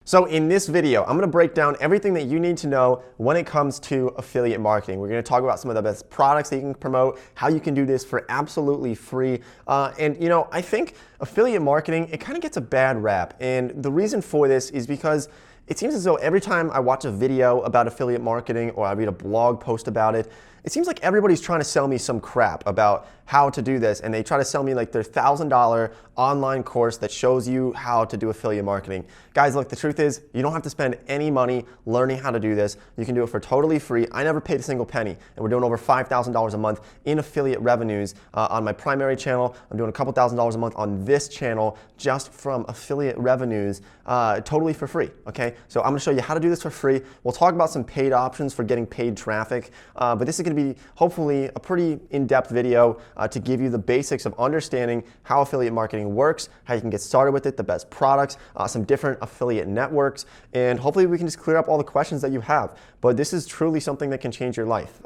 So in this video, I'm going to break down everything that you need to know when it comes to affiliate marketing. We're going to talk about some of the best products that you can promote, how you can do this for absolutely free. I think affiliate marketing, it kind of gets a bad rap. And the reason for this is because it seems as though every time I watch a video about affiliate marketing or I read a blog post about it, it seems like everybody's trying to sell me some crap about how to do this, and they try to sell me like their $1,000 online course that shows you how to do affiliate marketing. Guys, look, the truth is you don't have to spend any money learning how to do this. You can do it for totally free. I never paid a single penny, and we're doing over $5,000 a month in affiliate revenues on my primary channel. I'm doing a couple $1,000s a month on this channel just from affiliate revenues, totally for free, okay? So I'm gonna show you how to do this for free. We'll talk about some paid options for getting paid traffic, but this is gonna be hopefully a pretty in-depth video to give you the basics of understanding how affiliate marketing works, how you can get started with it, the best products, some different affiliate networks, and hopefully we can just clear up all the questions that you have. But this is truly something that can change your life.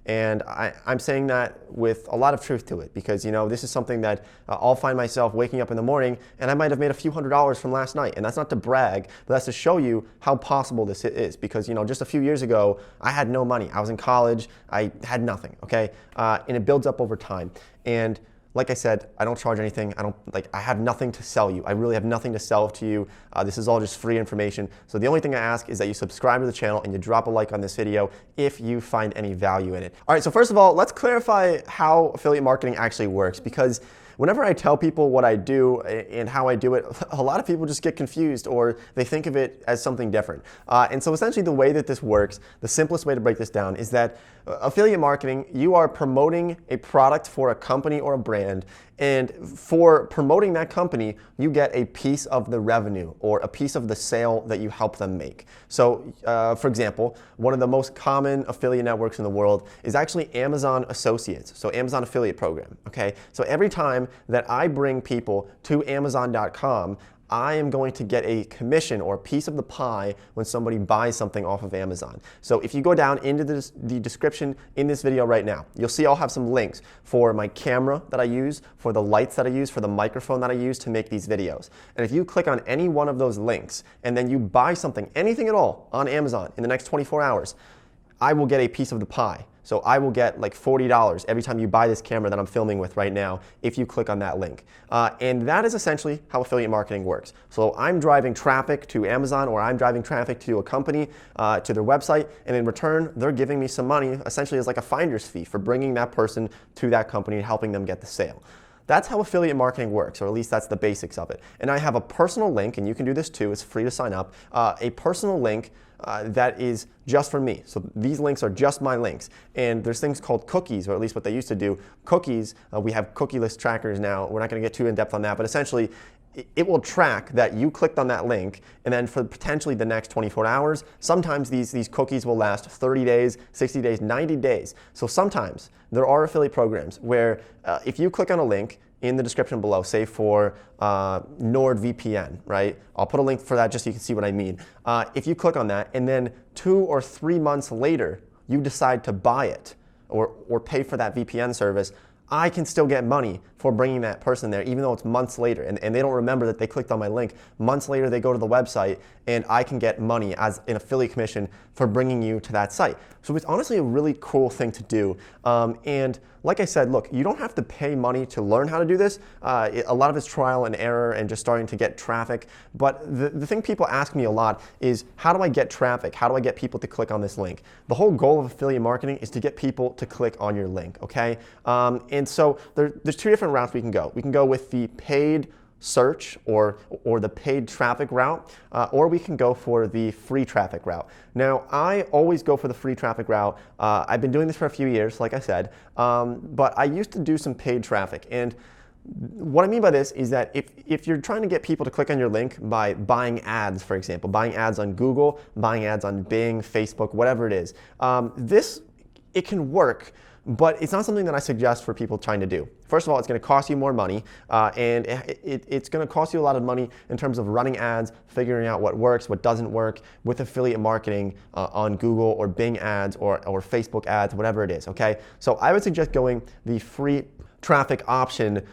And I'm saying that with a lot of truth to it because, this is something that I'll find myself waking up in the morning and I might have made a few $100s from last night. And that's not to brag, but that's to show you how possible this is because, just a few years ago, I had no money. I was in college. I had nothing, okay? And it builds up over time. And like I said, I don't charge anything. I have nothing to sell you. I really have nothing to sell to you. This is all just free information. So the only thing I ask is that you subscribe to the channel and you drop a like on this video if you find any value in it. All right, so first of all, let's clarify how affiliate marketing actually works because whenever I tell people what I do and how I do it, a lot of people just get confused or they think of it as something different. And so essentially the way that this works, the simplest way to break this down is that affiliate marketing, you are promoting a product for a company or a brand, and for promoting that company, you get a piece of the revenue or a piece of the sale that you help them make. So for example, one of the most common affiliate networks in the world is actually Amazon Associates, so Amazon Affiliate Program, okay? So every time that I bring people to Amazon.com, I am going to get a commission or a piece of the pie when somebody buys something off of Amazon. So if you go down into the description in this video right now, you'll see I'll have some links for my camera that I use, for the lights that I use, for the microphone that I use to make these videos. And if you click on any one of those links and then you buy something, anything at all on Amazon in the next 24 hours, I will get a piece of the pie. So I will get like $40 every time you buy this camera that I'm filming with right now if you click on that link. And that is essentially how affiliate marketing works. So I'm driving traffic to Amazon or I'm driving traffic to a company, to their website, and in return, they're giving me some money essentially as like a finder's fee for bringing that person to that company and helping them get the sale. That's how affiliate marketing works, or at least that's the basics of it. And I have a personal link, and you can do this too, it's free to sign up, a personal link that is just for me. So these links are just my links. And there's things called cookies, or at least what they used to do. Cookies, we have cookie-less trackers now. We're not going to get too in-depth on that, but essentially, it will track that you clicked on that link, and then for potentially the next 24 hours, sometimes these cookies will last 30 days, 60 days, 90 days. So sometimes there are affiliate programs where if you click on a link in the description below, say for NordVPN, right? I'll put a link for that just so you can see what I mean. If you click on that, and then 2 or 3 months later, you decide to buy it or pay for that VPN service, I can still get money for bringing that person there, even though it's months later, and they don't remember that they clicked on my link. Months later, they go to the website, and I can get money as an affiliate commission for bringing you to that site. So it's honestly a really cool thing to do. And like I said, look, you don't have to pay money to learn how to do this. A lot of it's trial and error and just starting to get traffic. But the thing people ask me a lot is, how do I get traffic? How do I get people to click on this link? The whole goal of affiliate marketing is to get people to click on your link, okay? And so there's 2 different routes we can go. We can go with the paid search or the paid traffic route, or we can go for the free traffic route. Now, I always go for the free traffic route. I've been doing this for a few years, like I said, but I used to do some paid traffic. And what I mean by this is that if you're trying to get people to click on your link by buying ads, for example, buying ads on Google, buying ads on Bing, Facebook, whatever it is, it can work, but it's not something that I suggest for people trying to do. First of all, it's going to cost you more money, and it's going to cost you a lot of money in terms of running ads, figuring out what works, what doesn't work with affiliate marketing on Google or Bing ads or Facebook ads, whatever it is, okay? So I would suggest going the free traffic option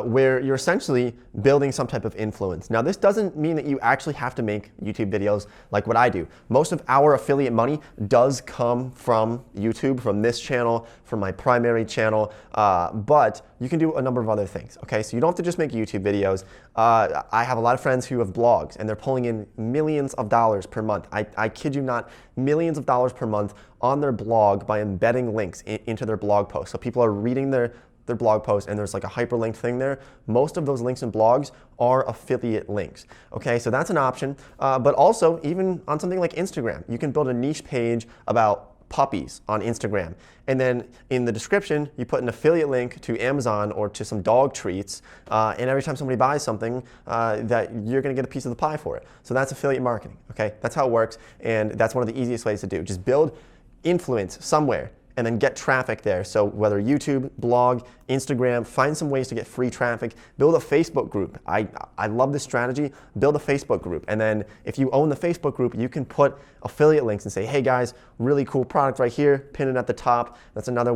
where you're essentially building some type of influence. Now, this doesn't mean that you actually have to make YouTube videos like what I do. Most of our affiliate money does come from YouTube, from this channel, from my primary channel, but you can do a number of other things, okay? So you don't have to just make YouTube videos. I have a lot of friends who have blogs, and they're pulling in millions of dollars per month. I kid you not, millions of dollars per month on their blog by embedding links into their blog posts. So people are reading their blog post and there's like a hyperlink thing there. Most of those links and blogs are affiliate links. Okay, so that's an option. But also, even on something like Instagram, you can build a niche page about puppies on Instagram. And then in the description, you put an affiliate link to Amazon or to some dog treats. And every time somebody buys something, that you're gonna get a piece of the pie for it. So that's affiliate marketing, okay? That's how it works. And that's one of the easiest ways to do. Just build influence somewhere and then get traffic there. So whether YouTube, blog, Instagram, find some ways to get free traffic, build a Facebook group. I love this strategy, build a Facebook group. And then if you own the Facebook group, you can put affiliate links and say, hey guys, really cool product right here, pin it at the top. That's another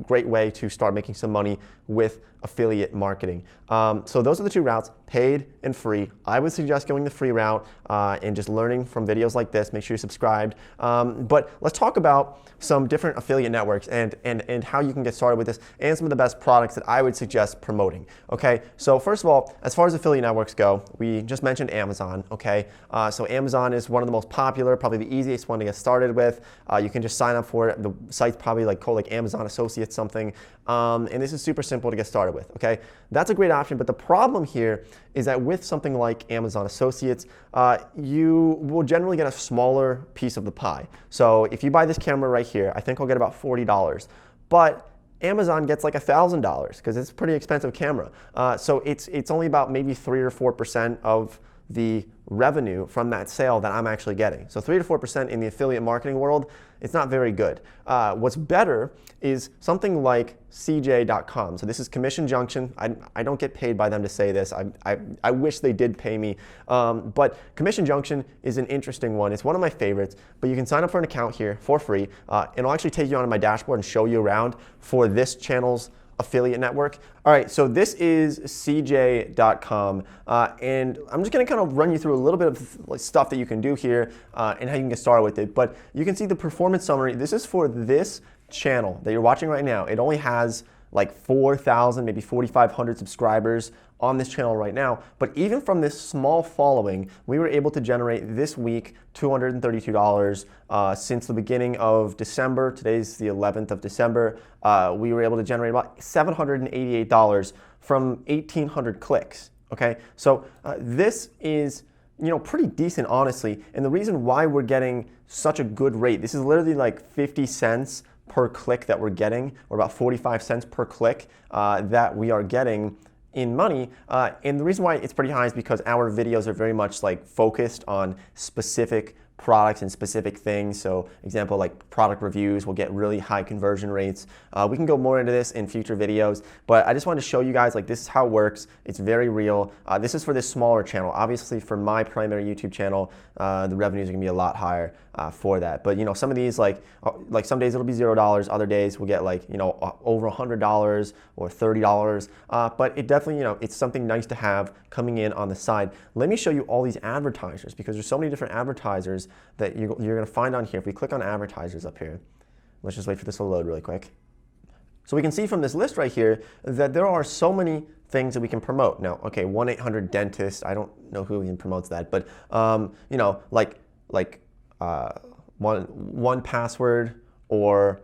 great way to start making some money with affiliate marketing. So those are the two routes, paid and free. I would suggest going the free route and just learning from videos like this. Make sure you're subscribed. But let's talk about some different affiliate networks and how you can get started with this and some of the best products that I would suggest promoting. Okay, so first of all, as far as affiliate networks go, we just mentioned Amazon. Okay, so Amazon is one of the most popular, probably the easiest one to get started with. You can just sign up for it. The site's probably called like Amazon Associates something. And this is super simple to get started with, okay? That's a great option, but the problem here is that with something like Amazon Associates, you will generally get a smaller piece of the pie. So if you buy this camera right here, I think I'll get about $40, but Amazon gets like $1,000 because it's a pretty expensive camera. So it's only about maybe 3 or 4% of the revenue from that sale that I'm actually getting. So 3 to 4% in the affiliate marketing world, it's not very good. What's better is something like CJ.com. So this is Commission Junction. I don't get paid by them to say this. I wish they did pay me. But Commission Junction is an interesting one. It's one of my favorites, but you can sign up for an account here for free. And I'll actually take you onto my dashboard and show you around for this channel's affiliate network. All right, so this is CJ.com, and I'm just gonna kind of run you through a little bit of stuff that you can do here and how you can get started with it. But you can see the performance summary. This is for this channel that you're watching right now. It only has like 4,000, maybe 4,500 subscribers on this channel right now. But even from this small following, we were able to generate this week $232 since the beginning of December. Today's the 11th of December. We were able to generate about $788 from 1,800 clicks. Okay, so this is pretty decent, honestly. And the reason why we're getting such a good rate, this is literally like 50 cents per click that we're getting, or about 45 cents per click that we are getting in money. And the reason why it's pretty high is because our videos are very much like focused on specific products and specific things. So example, like product reviews will get really high conversion rates. We can go more into this in future videos, but I just wanted to show you guys like this is how it works. It's very real. This is for this smaller channel. Obviously for my primary YouTube channel, the revenues are gonna be a lot higher for that. But some of these like some days it'll be $0, other days we'll get like over $100 or $30. But it definitely it's something nice to have coming in on the side. Let me show you all these advertisers because there's so many different advertisers that you're going to find on here. If we click on advertisers up here, let's just wait for this to load really quick. So we can see from this list right here that there are so many things that we can promote. Now, okay, 1-800-DENTIST, I don't know who even promotes that, but like 1Password or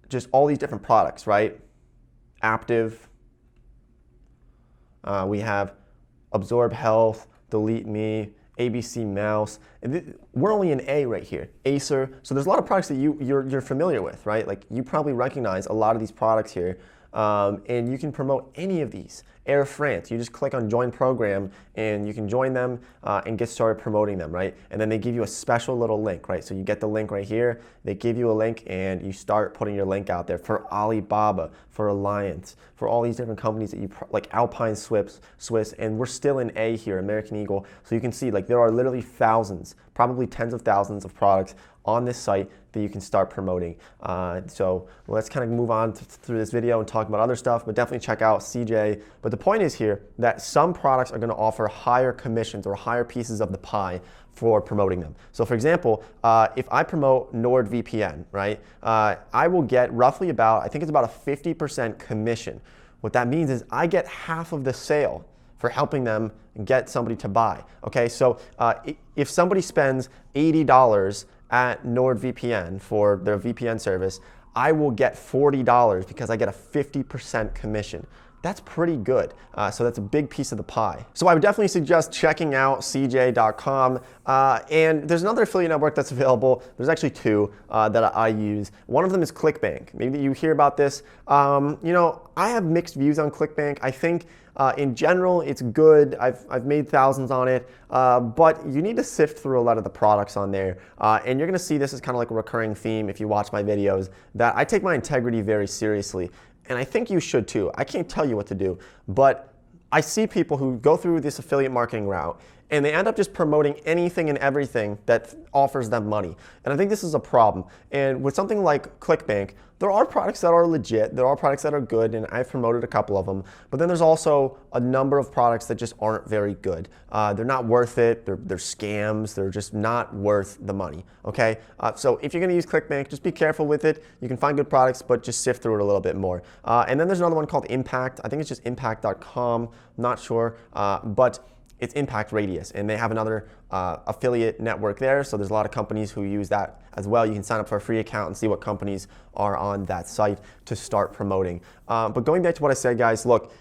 just all these different products, right? Active. We have Absorb Health, Delete Me, ABC Mouse. We're only in A right here, Acer. So there's a lot of products that you're familiar with, right? Like you probably recognize a lot of these products here, and you can promote any of these. Air France, you just click on join program and you can join them and get started promoting them, right? And then they give you a special little link, right? So you get the link right here, they give you a link and you start putting your link out there for Alibaba, for Alliance, for all these different companies that like Alpine Swiss, and we're still in A here, American Eagle. So you can see like there are literally thousands, probably tens of thousands of products on this site that you can start promoting. So let's kind of move on through this video and talk about other stuff, but definitely check out CJ. But the point is here that some products are going to offer higher commissions or higher pieces of the pie for promoting them. So for example, if I promote NordVPN, right, I will get roughly about, I think it's about a 50% commission. What that means is I get half of the sale for helping them get somebody to buy. Okay, so if somebody spends $80 at NordVPN for their VPN service, I will get $40 because I get a 50% commission. That's pretty good. So that's a big piece of the pie. So I would definitely suggest checking out cj.com. And there's another affiliate network that's available. There's actually two that I use. One of them is ClickBank. Maybe you hear about this. You know, I have mixed views on ClickBank. I think in general, it's good. I've made thousands on it, but you need to sift through a lot of the products on there. And you're gonna see this is kind of like a recurring theme if you watch my videos, that I take my integrity very seriously. And I think you should too. I can't tell you what to do, but I see people who go through this affiliate marketing route and they end up just promoting anything and everything that offers them money. And I think this is a problem. And with something like ClickBank, there are products that are legit, there are products that are good, and I've promoted a couple of them, but then there's also a number of products that just aren't very good. They're not worth it, they're scams, they're just not worth the money, okay? So if you're gonna use ClickBank, just be careful with it. You can find good products, but just sift through it a little bit more. And then there's another one called Impact. I think it's just impact.com, I'm not sure, but it's Impact Radius, and they have another affiliate network there, so there's a lot of companies who use that as well. You can sign up for a free account and see what companies are on that site to start promoting. But going back to what I said, guys, look,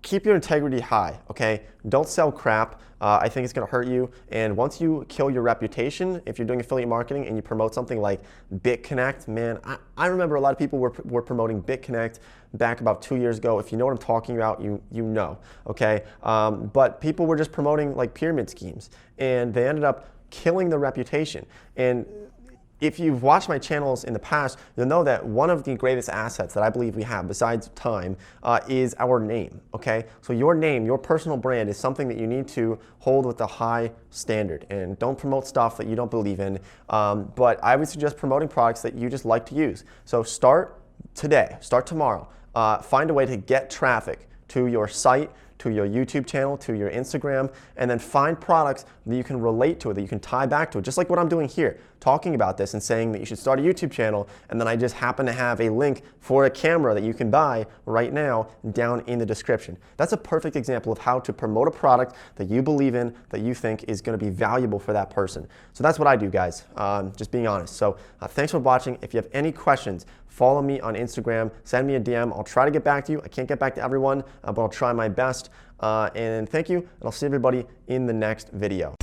keep your integrity high, okay? Don't sell crap. I think it's gonna hurt you. And once you kill your reputation, if you're doing affiliate marketing and you promote something like BitConnect, man, I remember a lot of people were promoting BitConnect back about 2 years ago. If you know what I'm talking about, you know, okay? But people were just promoting like pyramid schemes and they ended up killing the reputation. And if you've watched my channels in the past, you'll know that one of the greatest assets that I believe we have, besides time, is our name, okay? So your name, your personal brand is something that you need to hold with a high standard, and don't promote stuff that you don't believe in. But I would suggest promoting products that you just like to use. So start today, start tomorrow. Find a way to get traffic to your site, to your YouTube channel, to your Instagram, and then find products that you can relate to it, that you can tie back to it, just like what I'm doing here, talking about this and saying that you should start a YouTube channel, and then I just happen to have a link for a camera that you can buy right now down in the description. That's a perfect example of how to promote a product that you believe in, that you think is gonna be valuable for that person. So that's what I do, guys, just being honest. So thanks for watching. If you have any questions, follow me on Instagram, send me a DM. I'll try to get back to you. I can't get back to everyone, but I'll try my best. And thank you, and I'll see everybody in the next video.